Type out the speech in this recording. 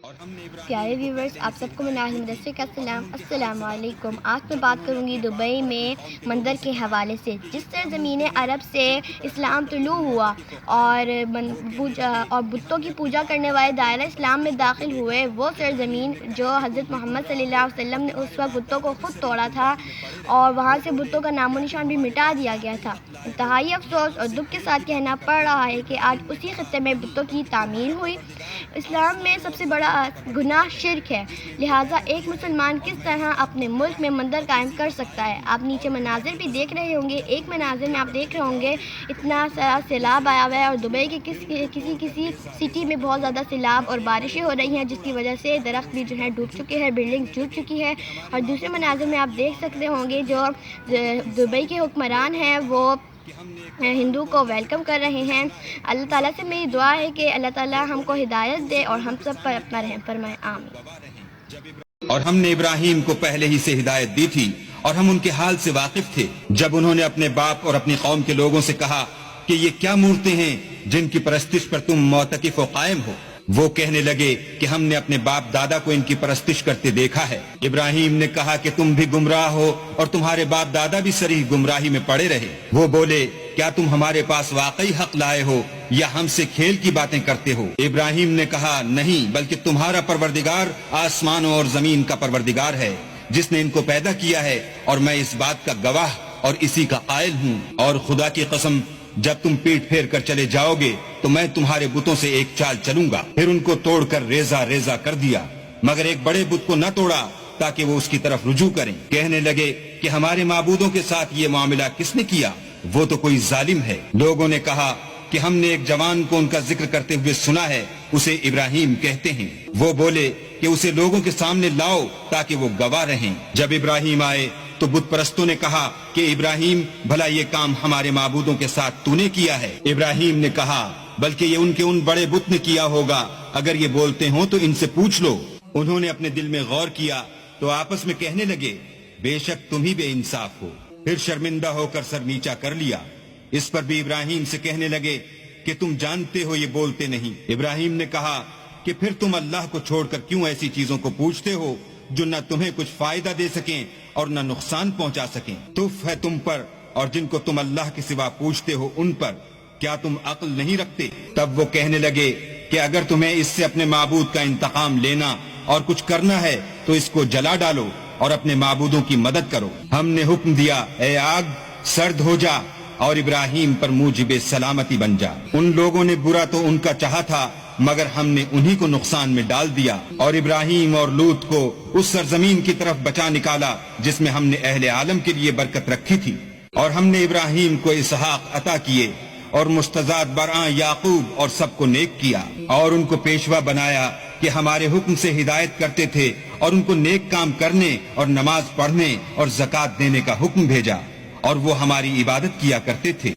پیارے ویورز، آپ سب کو مناہل مدثر کا السلام علیکم۔ آج میں بات کروں گی دبئی میں مندر کے حوالے سے۔ جس سرزمین عرب سے اسلام طلوع ہوا اور بتوں کی پوجا کرنے والے دائرہ اسلام میں داخل ہوئے، وہ سرزمین جو حضرت محمد صلی اللہ علیہ وسلم نے اس وقت بتوں کو خود توڑا تھا اور وہاں سے بتوں کا نام و نشان بھی مٹا دیا گیا تھا۔ انتہائی افسوس اور دکھ کے ساتھ کہنا پڑ رہا ہے کہ آج اسی خطے میں بتوں کی تعمیر ہوئی۔ اسلام میں سب سے بڑا گناہ شرک ہے، لہٰذا ایک مسلمان کس طرح اپنے ملک میں مندر قائم کر سکتا ہے؟ آپ نیچے مناظر بھی دیکھ رہے ہوں گے۔ ایک مناظر میں آپ دیکھ رہے ہوں گے اتنا سارا سیلاب آیا ہوا ہے اور دبئی کے کسی سٹی میں بہت زیادہ سیلاب اور بارشیں ہو رہی ہیں، جس کی وجہ سے درخت بھی جو ہے ڈوب چکے ہیں، بلڈنگ ٹوٹ چکی ہے۔ اور دوسرے مناظر میں آپ دیکھ سکتے ہوں گے جو دبئی کے حکمران ہیں وہ ہندو کو ویلکم کر رہے ہیں۔ اللہ تعالیٰ سے میری دعا ہے کہ اللہ تعالیٰ ہم کو ہدایت دے اور ہم سب پر اپنا رحم فرمائے، آمین۔ اور ہم نے ابراہیم کو پہلے ہی سے ہدایت دی تھی اور ہم ان کے حال سے واقف تھے جب انہوں نے اپنے باپ اور اپنی قوم کے لوگوں سے کہا کہ یہ کیا مورتیں ہیں جن کی پرستش پر تم معتکف و قائم ہو؟ وہ کہنے لگے کہ ہم نے اپنے باپ دادا کو ان کی پرستش کرتے دیکھا ہے۔ ابراہیم نے کہا کہ تم بھی گمراہ ہو اور تمہارے باپ دادا بھی صریح گمراہی میں پڑے رہے۔ وہ بولے کیا تم ہمارے پاس واقعی حق لائے ہو یا ہم سے کھیل کی باتیں کرتے ہو؟ ابراہیم نے کہا نہیں، بلکہ تمہارا پروردگار آسمانوں اور زمین کا پروردگار ہے جس نے ان کو پیدا کیا ہے، اور میں اس بات کا گواہ اور اسی کا قائل ہوں۔ اور خدا کی قسم جب تم پیٹ پھیر کر چلے جاؤ گے تو میں تمہارے بتوں سے ایک چال چلوں گا۔ پھر ان کو توڑ کر ریزہ ریزہ کر دیا، مگر ایک بڑے بت کو نہ توڑا تاکہ وہ اس کی طرف رجوع کریں۔ کہنے لگے کہ ہمارے معبودوں کے ساتھ یہ معاملہ کس نے کیا؟ وہ تو کوئی ظالم ہے۔ لوگوں نے کہا کہ ہم نے ایک جوان کو ان کا ذکر کرتے ہوئے سنا ہے، اسے ابراہیم کہتے ہیں۔ وہ بولے کہ اسے لوگوں کے سامنے لاؤ تاکہ وہ گواہ رہیں۔ جب ابراہیم آئے تو بت پرستوں نے کہا کہ ابراہیم بھلا یہ کام ہمارے معبودوں کے ساتھ تو نے کیا ہے؟ ابراہیم نے کہا بلکہ یہ ان بڑے بت نے کیا ہوگا، اگر یہ بولتے ہوں تو ان سے پوچھ لو۔ انہوں نے اپنے دل میں غور کیا تو آپس میں کہنے لگے بے شک تم ہی بے انصاف ہو۔ پھر شرمندہ ہو کر سر نیچا کر لیا۔ اس پر بھی ابراہیم سے کہنے لگے کہ تم جانتے ہو یہ بولتے نہیں۔ ابراہیم نے کہا کہ پھر تم اللہ کو چھوڑ کر کیوں ایسی چیزوں کو پوچھتے ہو جو نہ تمہیں کچھ فائدہ دے سکیں اور نہ نقصان پہنچا سکیں؟ تف ہے تم پر اور جن کو تم اللہ کے سوا پوچھتے ہو ان پر، کیا تم عقل نہیں رکھتے؟ تب وہ کہنے لگے کہ اگر تمہیں اس سے اپنے معبود کا انتقام لینا اور کچھ کرنا ہے تو اس کو جلا ڈالو اور اپنے معبودوں کی مدد کرو۔ ہم نے حکم دیا اے آگ سرد ہو جا اور ابراہیم پر موجب سلامتی بن جا۔ ان لوگوں نے برا تو ان کا چاہا تھا مگر ہم نے انہی کو نقصان میں ڈال دیا، اور ابراہیم اور لوط کو اس سرزمین کی طرف بچا نکالا جس میں ہم نے اہل عالم کے لیے برکت رکھی تھی۔ اور ہم نے ابراہیم کو اسحاق عطا کیے اور مستضاد برآں یعقوب اور سب کو نیک کیا، اور ان کو پیشوا بنایا کہ ہمارے حکم سے ہدایت کرتے تھے، اور ان کو نیک کام کرنے اور نماز پڑھنے اور زکوٰۃ دینے کا حکم بھیجا، اور وہ ہماری عبادت کیا کرتے تھے۔